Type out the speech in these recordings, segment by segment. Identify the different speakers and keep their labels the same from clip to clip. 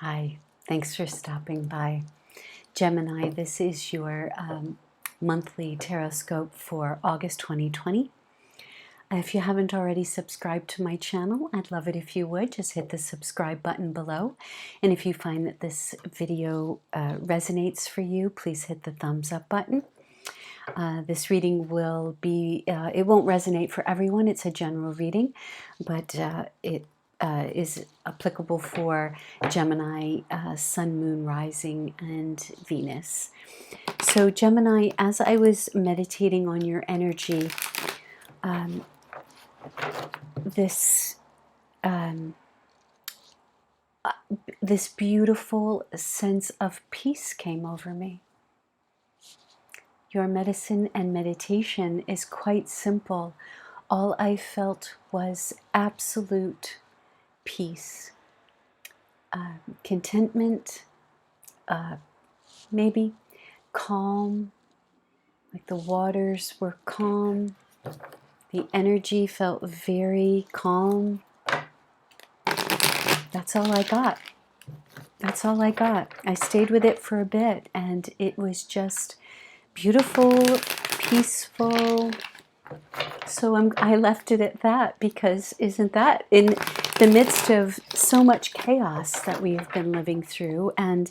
Speaker 1: Hi, thanks for stopping by. Gemini, this is your monthly tarot scope for August 2020. If you haven't already subscribed to my channel, I'd love it if you would. Just hit the subscribe button below. And if you find that this video resonates for you, please hit the thumbs up button. This reading will be, it won't resonate for everyone. It's a general reading, but it is applicable for Gemini, Sun, Moon, Rising, and Venus. So Gemini, as I was meditating on your energy, this this beautiful sense of peace came over me. Your medicine and meditation is quite simple. All I felt was absolute peace, contentment, maybe calm, like the waters were calm. The energy felt very calm. That's all I got. That's all I got. I stayed with it for a bit, and it was just beautiful, peaceful. So I left it at that, because isn't that in the midst of so much chaos that we've been living through? And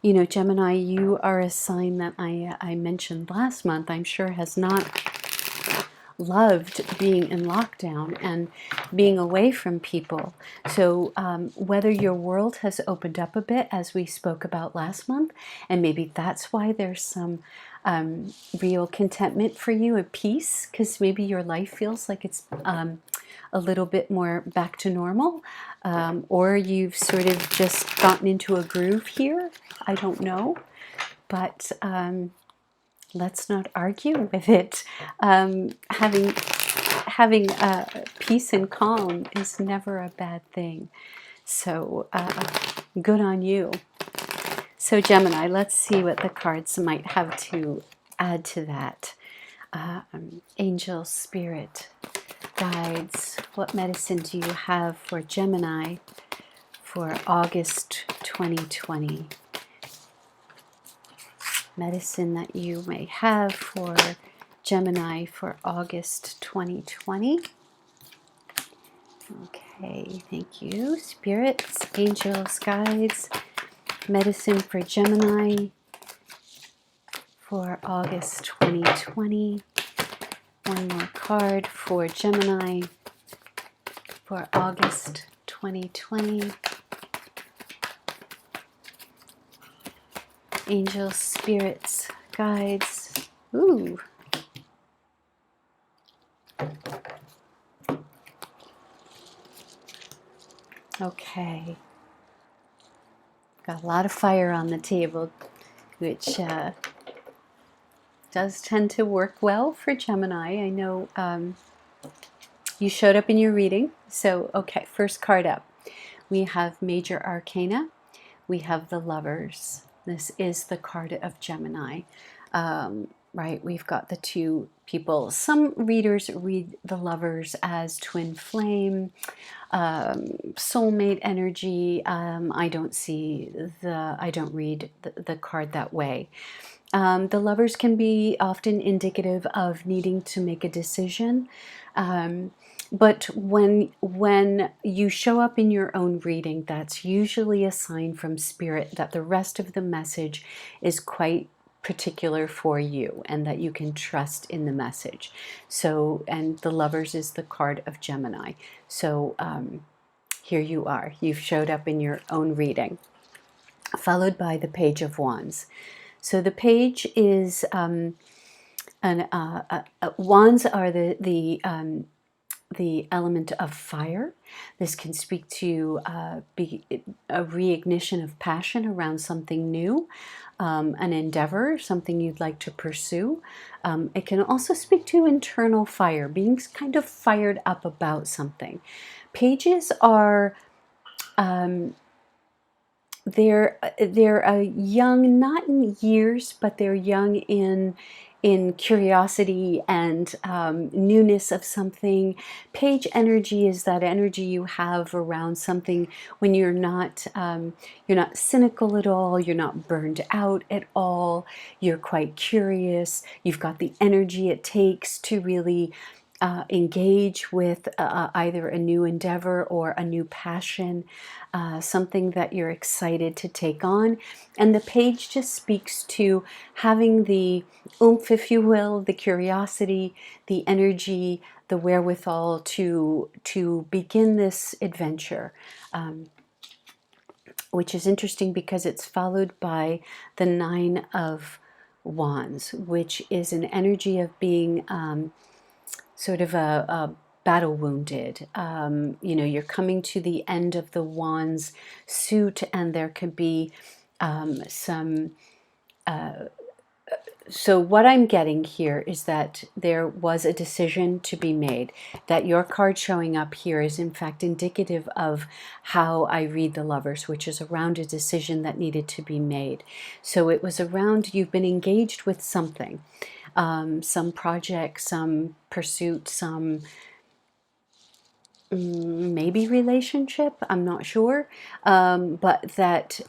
Speaker 1: you know, Gemini, you are a sign that I mentioned last month, I'm sure has not loved being in lockdown and being away from people. So whether your world has opened up a bit, as we spoke about last month, and maybe that's why there's some real contentment for you, a peace, because maybe your life feels like it's a little bit more back to normal, or you've sort of just gotten into a groove here. I don't know, but let's not argue with it. Having peace and calm is never a bad thing. So good on you. So Gemini, let's see what the cards might have to add to that. Angel, spirit, guides, what medicine do you have for Gemini for August 2020? Medicine that you may have for Gemini for August 2020. Okay, thank you. Spirits, angels, guides, medicine for Gemini for August 2020. One more card for Gemini for August 2020. Angels, spirits, guides. Ooh. Okay. Got a lot of fire on the table, which does tend to work well for Gemini. I know you showed up in your reading. So, okay, first card up. We have Major Arcana. We have the Lovers. This is the card of Gemini. Right, we've got the two people. Some readers read the Lovers as twin flame, soulmate energy. I don't read the card that way. The Lovers can be often indicative of needing to make a decision. But when you show up in your own reading, that's usually a sign from Spirit that the rest of the message is quite particular for you and that you can trust in the message. So, and the Lovers is the card of Gemini. So here you are. You've showed up in your own reading, followed by the Page of Wands. So the page is, wands are the element of fire. This can speak to be a reignition of passion around something new, an endeavor, something you'd like to pursue. It can also speak to internal fire, being kind of fired up about something. Pages are they're young, not in years, but they're young in in curiosity and newness of something. Page energy is that energy you have around something when you're not cynical at all, you're not burned out at all, you're quite curious, you've got the energy it takes to really engage with either a new endeavor or a new passion, something that you're excited to take on. And the page just speaks to having the oomph, if you will, the curiosity, the energy, the wherewithal to begin this adventure. Which is interesting because it's followed by the Nine of Wands, which is an energy of being sort of a battle wounded. You're coming to the end of the Wands suit, and there could be some. So what I'm getting here is that there was a decision to be made, that your card showing up here is in fact indicative of how I read the Lovers, which is around a decision that needed to be made. So it was around, you've been engaged with something, some project, some pursuit, some maybe relationship, I'm not sure, but that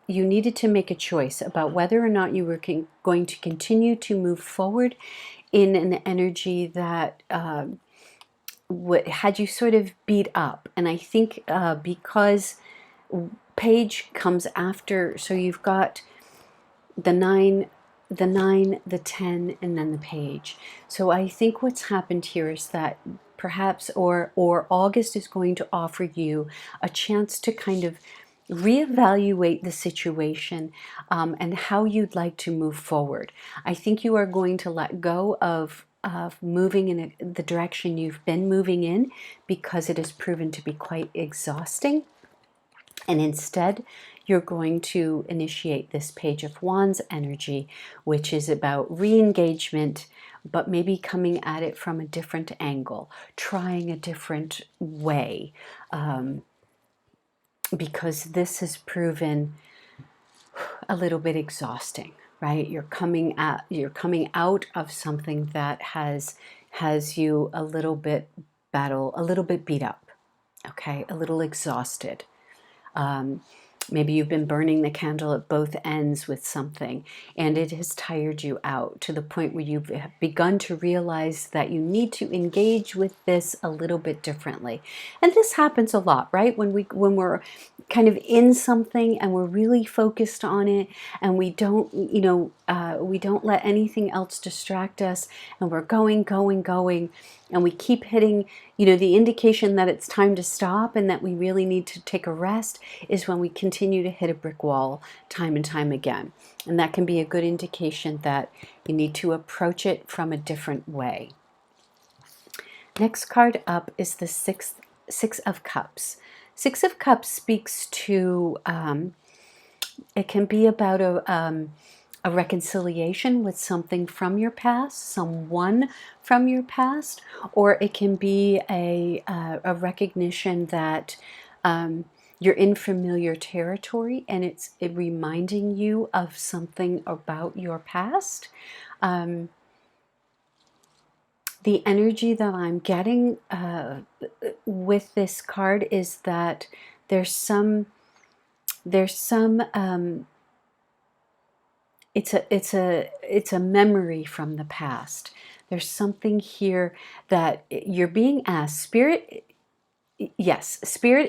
Speaker 1: you needed to make a choice about whether or not you were going to continue to move forward in an energy that had you sort of beat up. And I think because Page comes after, so you've got the nine, the 10, and then the Page. So I think what's happened here is that perhaps, or August is going to offer you a chance to kind of reevaluate the situation and how you'd like to move forward. I think you are going to let go of moving in the direction you've been moving in because it has proven to be quite exhausting. And instead, you're going to initiate this Page of Wands energy, which is about re-engagement, but maybe coming at it from a different angle, trying a different way, because this has proven a little bit exhausting, right? You're coming out of something that has you a little bit beat up, okay, a little exhausted. Maybe you've been burning the candle at both ends with something, and it has tired you out to the point where you've begun to realize that you need to engage with this a little bit differently. And this happens a lot, right? When we're kind of in something and we're really focused on it, and we don't let anything else distract us, and we're going, and we keep hitting, the indication that it's time to stop and that we really need to take a rest is when we continue to hit a brick wall time and time again. And that can be a good indication that you need to approach it from a different way. Next card up is the Six of Cups. Six of Cups speaks to, it can be about a reconciliation with something from your past, someone from your past, or it can be a recognition that you're in familiar territory and it's reminding you of something about your past. The energy that I'm getting with this card is that there's some it's a memory from the past. There's something here that you're being asked. Spirit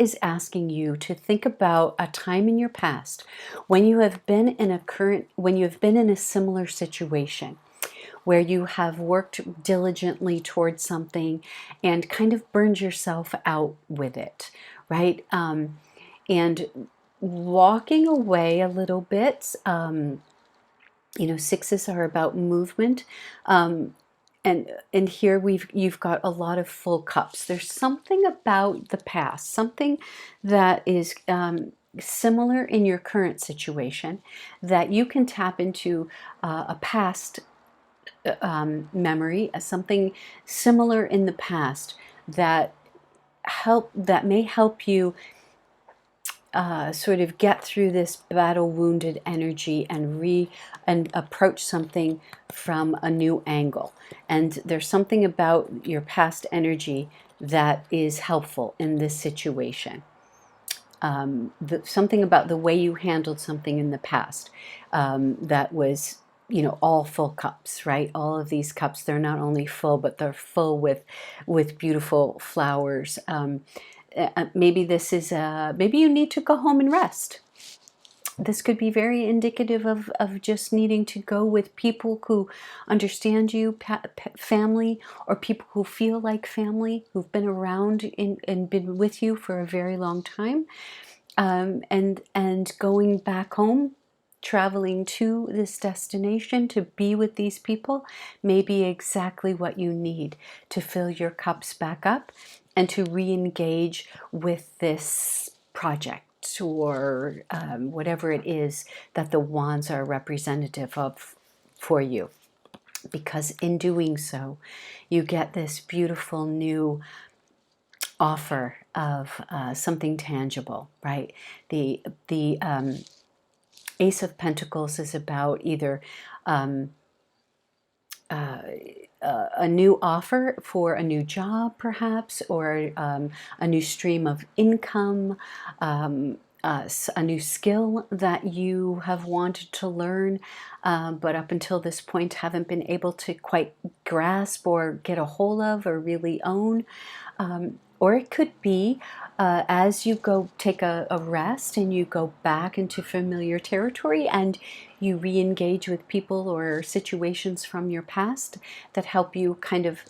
Speaker 1: is asking you to think about a time in your past when you have been in a similar situation where you have worked diligently towards something and kind of burned yourself out with it, right? And walking away a little bit. Sixes are about movement, and here you've got a lot of full cups. There's something about the past, something that is similar in your current situation that you can tap into a past memory, something similar in the past that may help you sort of get through this battle-wounded energy and approach something from a new angle. And there's something about your past energy that is helpful in this situation. Something about the way you handled something in the past that was, all full cups, right? All of these cups, they're not only full, but they're full with beautiful flowers. Maybe this is maybe you need to go home and rest. This could be very indicative of just needing to go with people who understand you, family, or people who feel like family, who've been around and been with you for a very long time. And going back home, traveling to this destination to be with these people may be exactly what you need to fill your cups back up and to re-engage with this project or whatever it is that the wands are representative of for you. Because in doing so, you get this beautiful new offer of something tangible, right? The Ace of Pentacles is about either a new offer for a new job, perhaps, or a new stream of income, a new skill that you have wanted to learn, but up until this point haven't been able to quite grasp or get a hold of or really own. Or it could be as you go take a rest and you go back into familiar territory and you re-engage with people or situations from your past that help you kind of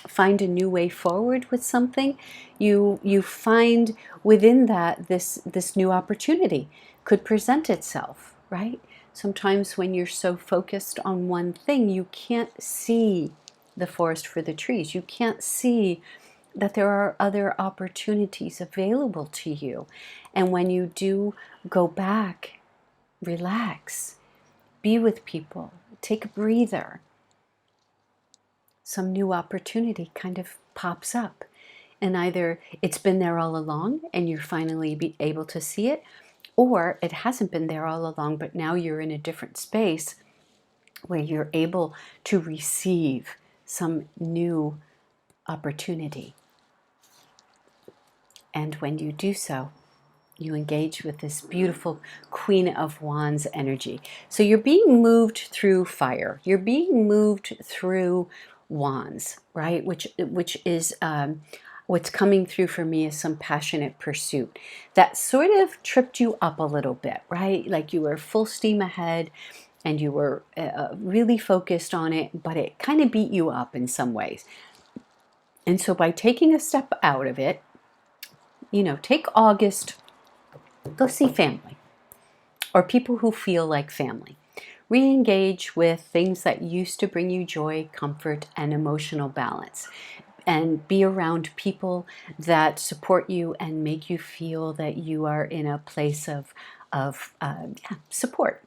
Speaker 1: find a new way forward with something. You find within that this new opportunity could present itself, right? Sometimes when you're so focused on one thing, you can't see the forest for the trees. You can't see that there are other opportunities available to you. And when you do go back, relax, be with people, take a breather, some new opportunity kind of pops up. And either it's been there all along and you're finally be able to see it, or it hasn't been there all along, but now you're in a different space where you're able to receive some new opportunity. And when you do so, you engage with this beautiful Queen of Wands energy. So you're being moved through fire. You're being moved through wands, right? Which is what's coming through for me is some passionate pursuit that sort of tripped you up a little bit, right? Like you were full steam ahead and you were really focused on it, but it kind of beat you up in some ways. And so by taking a step out of it, take August, go see family or people who feel like family. Re-engage with things that used to bring you joy, comfort, and emotional balance. And be around people that support you and make you feel that you are in a place of support.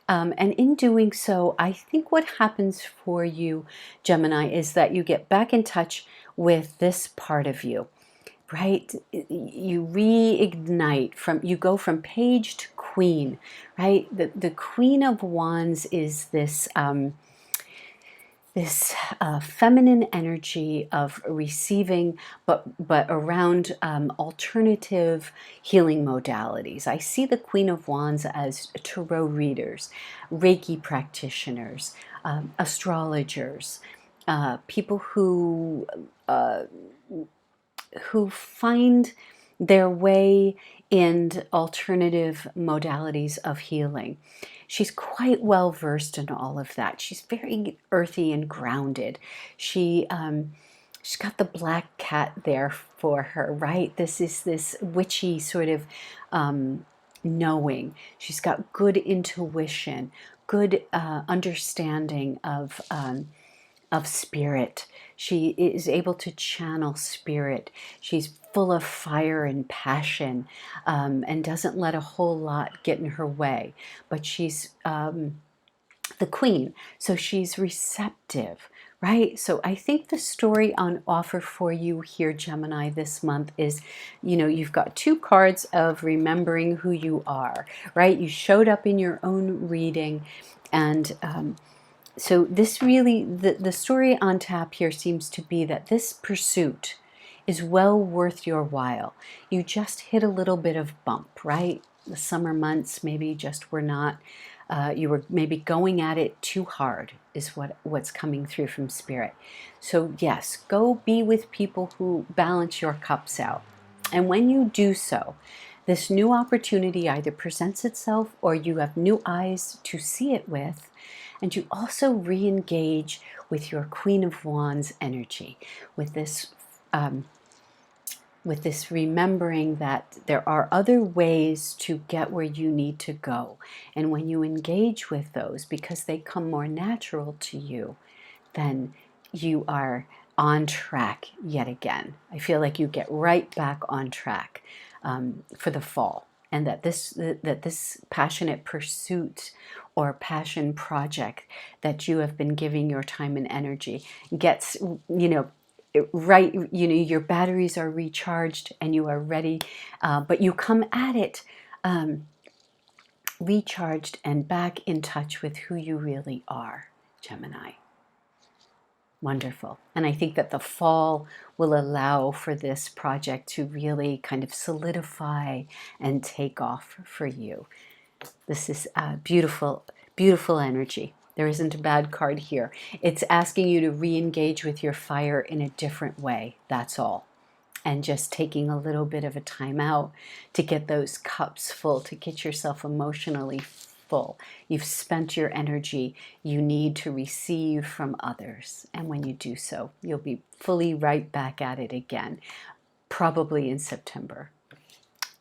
Speaker 1: And in doing so, I think what happens for you, Gemini, is that you get back in touch with this part of you. Right? You reignite you go from page to queen, right? The Queen of Wands is this feminine energy of receiving, but around alternative healing modalities. I see the Queen of Wands as tarot readers, Reiki practitioners, astrologers, people who find their way in alternative modalities of healing. She's quite well versed in all of that. She's very earthy and grounded. She's got the black cat there for her, right? This is this witchy sort of knowing. She's got good intuition, good understanding of spirit. She is able to channel spirit. She's full of fire and passion and doesn't let a whole lot get in her way. But she's the queen, so she's receptive, Right? So I think the story on offer for you here, Gemini, this month is, you've got two cards of remembering who you are, right? You showed up in your own reading. And so this really, the story on tap here seems to be that this pursuit is well worth your while. You just hit a little bit of bump, right? The summer months maybe just were not, you were maybe going at it too hard is what's coming through from Spirit. So yes, go be with people who balance your cups out. And when you do so, this new opportunity either presents itself or you have new eyes to see it with, and you also re-engage with your Queen of Wands energy, with this remembering that there are other ways to get where you need to go. And when you engage with those, because they come more natural to you, then you are on track yet again. I feel like you get right back on track for the fall. And that this passionate pursuit or passion project that you have been giving your time and energy gets, right, your batteries are recharged and you are ready, but you come at it recharged and back in touch with who you really are, Gemini. Wonderful. And I think that the fall will allow for this project to really kind of solidify and take off for you. This is beautiful, beautiful energy. There isn't a bad card here. It's asking you to re-engage with your fire in a different way. That's all. And just taking a little bit of a time out to get those cups full, to get yourself emotionally full. You've spent your energy. You need to receive from others. And when you do so, you'll be fully right back at it again, probably in September.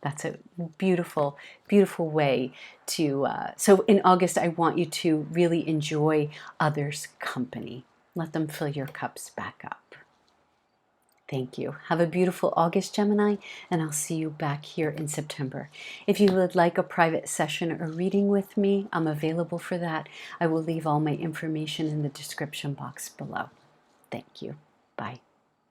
Speaker 1: That's a beautiful, beautiful way to, so in August, I want you to really enjoy others' company. Let them fill your cups back up. Thank you. Have a beautiful August, Gemini, and I'll see you back here in September. If you would like a private session or reading with me, I'm available for that. I will leave all my information in the description box below. Thank you. Bye.